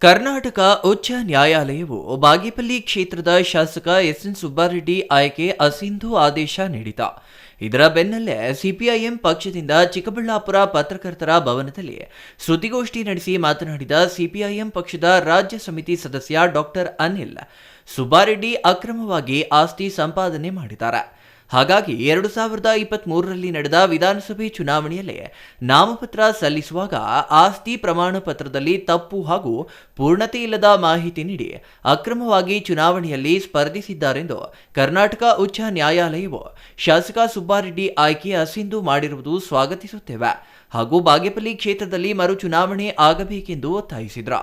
ಕರ್ನಾಟಕ ಉಚ್ಚ ನ್ಯಾಯಾಲಯವು ಬಾಗೇಪಲ್ಲಿ ಕ್ಷೇತ್ರದ ಶಾಸಕ ಎಸ್ಎನ್ ಸುಬ್ಬಾರೆಡ್ಡಿ ಆಯ್ಕೆ ಅಸಿಂಧು ಆದೇಶ ನೀಡಿತು. ಇದರ ಬೆನ್ನಲ್ಲೇ ಸಿಪಿಐಎಂ ಪಕ್ಷದಿಂದ ಚಿಕ್ಕಬಳ್ಳಾಪುರ ಪತ್ರಕರ್ತರ ಭವನದಲ್ಲಿ ಸುದ್ದಿಗೋಷ್ಠಿ ನಡೆಸಿ ಮಾತನಾಡಿದ ಸಿಪಿಐಎಂ ಪಕ್ಷದ ರಾಜ್ಯ ಸಮಿತಿ ಸದಸ್ಯ ಡಾಕ್ಟರ್ ಅನಿಲ್, ಸುಬ್ಬಾರೆಡ್ಡಿ ಅಕ್ರಮವಾಗಿ ಆಸ್ತಿ ಸಂಪಾದನೆ ಮಾಡಿದ್ದಾರೆ. ಹಾಗಾಗಿ 2023ರಲ್ಲಿ ನಡೆದ ವಿಧಾನಸಭೆ ಚುನಾವಣೆಯಲ್ಲಿ ನಾಮಪತ್ರ ಸಲ್ಲಿಸುವಾಗ ಆಸ್ತಿ ಪ್ರಮಾಣ ಪತ್ರದಲ್ಲಿ ತಪ್ಪು ಹಾಗೂ ಪೂರ್ಣತೆ ಇಲ್ಲದ ಮಾಹಿತಿ ನೀಡಿ ಅಕ್ರಮವಾಗಿ ಚುನಾವಣೆಯಲ್ಲಿ ಸ್ಪರ್ಧಿಸಿದ್ದಾರೆಂದು ಕರ್ನಾಟಕ ಉಚ್ಚ ನ್ಯಾಯಾಲಯವು ಶಾಸಕ ಸುಬ್ಬಾರೆಡ್ಡಿ ಆಯ್ಕೆ ಅಸಿಂಧು ಮಾಡಿರುವುದು ಸ್ವಾಗತಿಸುತ್ತೇವೆ ಹಾಗೂ ಬಾಗೇಪಲ್ಲಿ ಕ್ಷೇತ್ರದಲ್ಲಿ ಮರು ಚುನಾವಣೆ ಆಗಬೇಕೆಂದು ಒತ್ತಾಯಿಸಿದರು.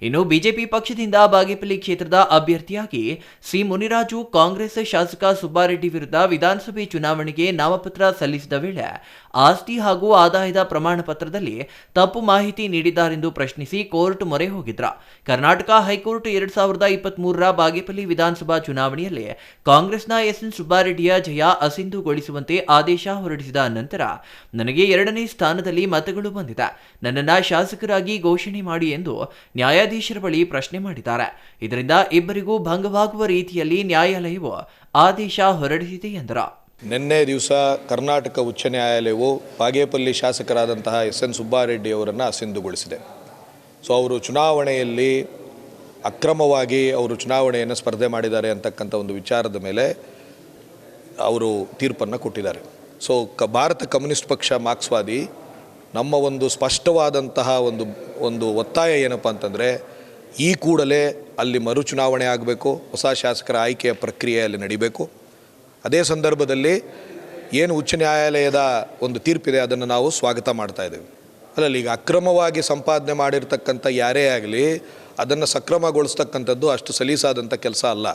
ಇನ್ನು ಬಿಜೆಪಿ ಪಕ್ಷದಿಂದ ಬಾಗೇಪಲ್ಲಿ ಕ್ಷೇತ್ರದ ಅಭ್ಯರ್ಥಿಯಾಗಿ ಸಿ ಮುನಿರಾಜು ಕಾಂಗ್ರೆಸ್ ಶಾಸಕ ಸುಬ್ಬಾರೆಡ್ಡಿ ವಿರುದ್ಧ ವಿಧಾನಸಭೆ ಚುನಾವಣೆಗೆ ನಾಮಪತ್ರ ಸಲ್ಲಿಸಿದ ವೇಳೆ ಆಸ್ತಿ ಹಾಗೂ ಆದಾಯದ ಪ್ರಮಾಣ ಪತ್ರದಲ್ಲಿ ತಪ್ಪು ಮಾಹಿತಿ ನೀಡಿದ್ದಾರೆಂದು ಪ್ರಶ್ನಿಸಿ ಕೋರ್ಟ್ ಮೊರೆ ಹೋಗಿದ್ರ. ಕರ್ನಾಟಕ ಹೈಕೋರ್ಟ್ 2023ರ ಬಾಗೇಪಲ್ಲಿ ವಿಧಾನಸಭಾ ಚುನಾವಣೆಯಲ್ಲಿ ಕಾಂಗ್ರೆಸ್ನ ಎಸ್ಎನ್ ಸುಬ್ಬಾರೆಡ್ಡಿಯ ಜಯ ಅಸಿಂಧುಗೊಳಿಸುವಂತೆ ಆದೇಶ ಹೊರಡಿಸಿದ ನಂತರ ನನಗೆ 2ನೇ ಸ್ಥಾನದಲ್ಲಿ ಮತಗಳು ಬಂದಿದೆ, ನನ್ನನ್ನು ಶಾಸಕರಾಗಿ ಘೋಷಣೆ ಮಾಡಿ ಎಂದು ನ್ಯಾಯಾಧೀಶರ ಬಳಿ ಪ್ರಶ್ನೆ ಮಾಡಿದ್ದಾರೆ. ಇದರಿಂದ ಇಬ್ಬರಿಗೂ ಭಂಗವಾಗುವ ರೀತಿಯಲ್ಲಿ ನ್ಯಾಯಾಲಯವು ಆದೇಶ ಹೊರಡಿಸಿದೆ ಎಂದರು. ನಿನ್ನೆ ದಿವಸ ಕರ್ನಾಟಕ ಉಚ್ಚ ನ್ಯಾಯಾಲಯವು ಬಾಗೇಪಲ್ಲಿ ಶಾಸಕರಾದಂತಹ ಎಸ್ಎನ್ ಸುಬ್ಬಾರೆಡ್ಡಿ ಅವರನ್ನು ಅಸಿಂಧುಗೊಳಿಸಿದೆ. ಸೊ ಅವರು ಚುನಾವಣೆಯಲ್ಲಿ ಅಕ್ರಮವಾಗಿ ಅವರು ಚುನಾವಣೆಯನ್ನು ಸ್ಪರ್ಧೆ ಮಾಡಿದ್ದಾರೆ ಅಂತಕ್ಕಂಥ ಒಂದು ವಿಚಾರದ ಮೇಲೆ ಅವರು ತೀರ್ಪನ್ನು ಕೊಟ್ಟಿದ್ದಾರೆ. ಸೊ ಭಾರತ ಕಮ್ಯುನಿಸ್ಟ್ ಪಕ್ಷ ಮಾರ್ಕ್ಸ್ವಾದಿ ನಮ್ಮ ಒಂದು ಸ್ಪಷ್ಟವಾದಂತಹ ಒಂದು ಒತ್ತಾಯ ಏನಪ್ಪ ಅಂತಂದರೆ, ಈ ಕೂಡಲೇ ಅಲ್ಲಿ ಮರುಚುನಾವಣೆ ಆಗಬೇಕು, ಹೊಸ ಶಾಸಕರ ಆಯ್ಕೆಯ ಪ್ರಕ್ರಿಯೆ ಅಲ್ಲಿ ನಡಿಬೇಕು. ಅದೇ ಸಂದರ್ಭದಲ್ಲಿ ಏನು ಉಚ್ಚ ನ್ಯಾಯಾಲಯದ ಒಂದು ತೀರ್ಪಿದೆ ಅದನ್ನು ನಾವು ಸ್ವಾಗತ ಮಾಡ್ತಾ ಇದ್ದೇವೆ. ಅಲ್ಲಲ್ಲಿ ಈಗ ಅಕ್ರಮವಾಗಿ ಸಂಪಾದನೆ ಮಾಡಿರ್ತಕ್ಕಂಥ ಯಾರೇ ಆಗಲಿ ಅದನ್ನು ಸಕ್ರಮಗೊಳಿಸ್ತಕ್ಕಂಥದ್ದು ಅಷ್ಟು ಸಲೀಸಾದಂಥ ಕೆಲಸ ಅಲ್ಲ.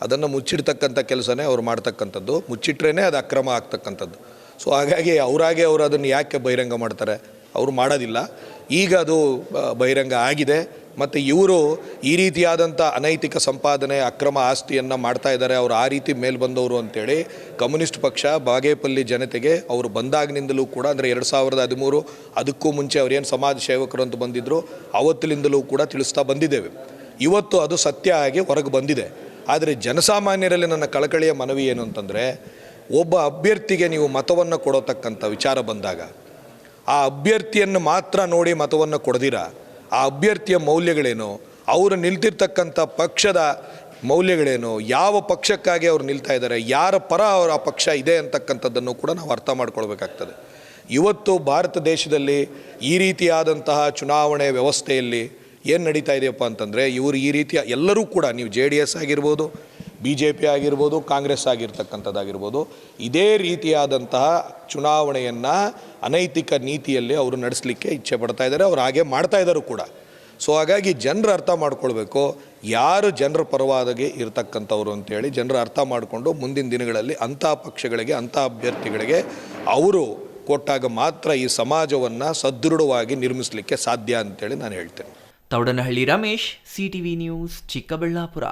ಅದನ್ನು ಮುಚ್ಚಿಡ್ತಕ್ಕಂಥ ಕೆಲಸನೇ ಅವ್ರು ಮಾಡ್ತಕ್ಕಂಥದ್ದು, ಮುಚ್ಚಿಟ್ರೇ ಅದು ಅಕ್ರಮ ಆಗ್ತಕ್ಕಂಥದ್ದು. ಸೊ ಹಾಗಾಗಿ ಅವರು ಅದನ್ನು ಯಾಕೆ ಬಹಿರಂಗ ಮಾಡ್ತಾರೆ? ಅವರು ಮಾಡೋದಿಲ್ಲ. ಈಗ ಅದು ಬಹಿರಂಗ ಆಗಿದೆ. ಮತ್ತು ಇವರು ಈ ರೀತಿಯಾದಂಥ ಅನೈತಿಕ ಸಂಪಾದನೆ ಅಕ್ರಮ ಆಸ್ತಿಯನ್ನು ಮಾಡ್ತಾ ಇದ್ದಾರೆ, ಅವರು ಆ ರೀತಿ ಮೇಲೆ ಬಂದವರು ಅಂತೇಳಿ ಕಮ್ಯುನಿಸ್ಟ್ ಪಕ್ಷ ಬಾಗೇಪಲ್ಲಿ ಜನತೆಗೆ ಅವರು ಬಂದಾಗಿನಿಂದಲೂ ಕೂಡ, ಅಂದರೆ 2013 ಅದಕ್ಕೂ ಮುಂಚೆ ಅವರೇನು ಸಮಾಜ ಸೇವಕರು ಅಂತ ಬಂದಿದ್ದರು ಅವತ್ತಿನಿಂದಲೂ ಕೂಡ ತಿಳಿಸ್ತಾ ಬಂದಿದ್ದೇವೆ. ಇವತ್ತು ಅದು ಸತ್ಯ ಆಗಿ ಹೊರಗೆ ಬಂದಿದೆ. ಆದರೆ ಜನಸಾಮಾನ್ಯರಲ್ಲಿ ನನ್ನ ಕಳಕಳಿಯ ಮನವಿ ಏನು ಅಂತಂದರೆ, ಒಬ್ಬ ಅಭ್ಯರ್ಥಿಗೆ ನೀವು ಮತವನ್ನು ಕೊಡತಕ್ಕಂಥ ವಿಚಾರ ಬಂದಾಗ ಆ ಅಭ್ಯರ್ಥಿಯನ್ನು ಮಾತ್ರ ನೋಡಿ ಮತವನ್ನು ಕೊಡದಿರ, ಆ ಅಭ್ಯರ್ಥಿಯ ಮೌಲ್ಯಗಳೇನು, ಅವರು ನಿಲ್ತಿರ್ತಕ್ಕಂಥ ಪಕ್ಷದ ಮೌಲ್ಯಗಳೇನು, ಯಾವ ಪಕ್ಷಕ್ಕಾಗಿ ಅವ್ರು ನಿಲ್ತಾ ಇದ್ದಾರೆ, ಯಾರ ಪರ ಅವರ ಪಕ್ಷ ಇದೆ ಅಂತಕ್ಕಂಥದ್ದನ್ನು ಕೂಡ ನಾವು ಅರ್ಥ ಮಾಡ್ಕೊಳ್ಬೇಕಾಗ್ತದೆ. ಇವತ್ತು ಭಾರತ ದೇಶದಲ್ಲಿ ಈ ರೀತಿಯಾದಂತಹ ಚುನಾವಣೆ ವ್ಯವಸ್ಥೆಯಲ್ಲಿ ಏನು ನಡೀತಾ ಇದೆಯಪ್ಪ ಅಂತಂದರೆ, ಇವರು ಈ ರೀತಿಯ ಎಲ್ಲರೂ ಕೂಡ, ನೀವು JDS ಆಗಿರ್ಬೋದು, BJP ಆಗಿರ್ಬೋದು, ಕಾಂಗ್ರೆಸ್ ಆಗಿರ್ತಕ್ಕಂಥದ್ದಾಗಿರ್ಬೋದು, ಇದೇ ರೀತಿಯಾದಂತಹ ಚುನಾವಣೆಯನ್ನು ಅನೈತಿಕ ನೀತಿಯಲ್ಲಿ ಅವರು ನಡೆಸಲಿಕ್ಕೆ ಇಚ್ಛೆ ಪಡ್ತಾ ಇದ್ದಾರೆ. ಅವ್ರು ಹಾಗೆ ಮಾಡ್ತಾ ಇದ್ದಾರೆ ಕೂಡ. ಸೊ ಹಾಗಾಗಿ ಜನರು ಅರ್ಥ ಮಾಡ್ಕೊಳ್ಬೇಕು, ಯಾರು ಜನರ ಪರವಾಗಿ ಇರತಕ್ಕಂಥವ್ರು ಅಂತೇಳಿ ಜನರು ಅರ್ಥ ಮಾಡಿಕೊಂಡು ಮುಂದಿನ ದಿನಗಳಲ್ಲಿ ಅಂಥ ಪಕ್ಷಗಳಿಗೆ, ಅಂಥ ಅಭ್ಯರ್ಥಿಗಳಿಗೆ ಅವರು ಕೊಟ್ಟಾಗ ಮಾತ್ರ ಈ ಸಮಾಜವನ್ನು ಸದೃಢವಾಗಿ ನಿರ್ಮಿಸಲಿಕ್ಕೆ ಸಾಧ್ಯ ಅಂತೇಳಿ ನಾನು ಹೇಳ್ತೇನೆ. Thoudanahalli Ramesh, CTV news, Chikkaballapur.